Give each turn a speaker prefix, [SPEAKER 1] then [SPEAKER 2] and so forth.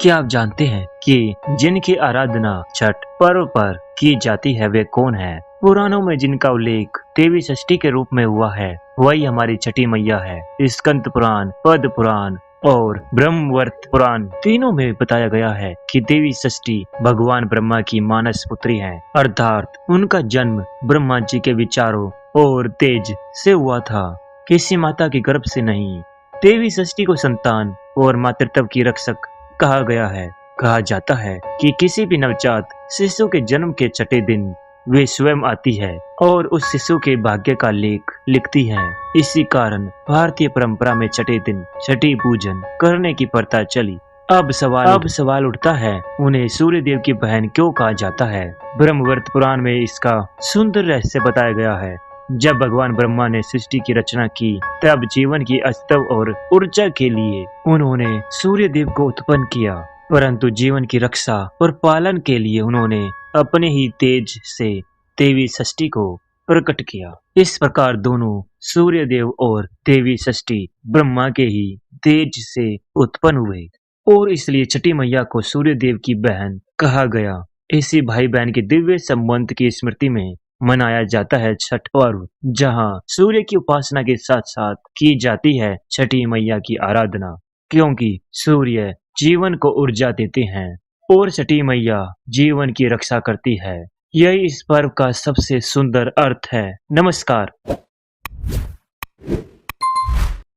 [SPEAKER 1] क्या आप जानते हैं कि जिनकी आराधना छठ पर्व पर की जाती है वे कौन है? पुराणों में जिनका उल्लेख देवी षष्ठी के रूप में हुआ है वही हमारी छठी मैया है। स्कंद पुराण, पद्म पुराण और ब्रह्मवर्त पुराण तीनों में बताया गया है कि देवी षष्ठी भगवान ब्रह्मा की मानस पुत्री है, अर्थात उनका जन्म ब्रह्मा जी के विचारों और तेज से हुआ था, किसी माता के गर्भ से नहीं। देवी षष्ठी को संतान और मातृत्व की रक्षक कहा गया है। कहा जाता है कि किसी भी नवजात शिशु के जन्म के छठे दिन वे स्वयं आती है और उस शिशु के भाग्य का लेख लिखती है। इसी कारण भारतीय परंपरा में छठे दिन छठी पूजन करने की प्रथा चली। अब सवाल उठता है, उन्हें सूर्य देव की बहन क्यों कहा जाता है? ब्रह्मवर्त पुराण में इसका सुंदर रहस्य बताया गया है। जब भगवान ब्रह्मा ने सृष्टि की रचना की तब जीवन की अस्तित्व और ऊर्जा के लिए उन्होंने सूर्य देव को उत्पन्न किया, परंतु जीवन की रक्षा और पालन के लिए उन्होंने अपने ही तेज से देवी षष्ठी को प्रकट किया। इस प्रकार दोनों सूर्य देव और देवी षष्ठी ब्रह्मा के ही तेज से उत्पन्न हुए और इसलिए छठी मैया को सूर्य देव की बहन कहा गया। इसी भाई बहन के दिव्य संबंध की स्मृति में मनाया जाता है छठ पर्व, जहां सूर्य की उपासना के साथ साथ की जाती है छठी मैया की आराधना, क्योंकि सूर्य जीवन को ऊर्जा देते हैं और छठी मैया जीवन की रक्षा करती है। यही इस पर्व का सबसे सुंदर अर्थ है। नमस्कार।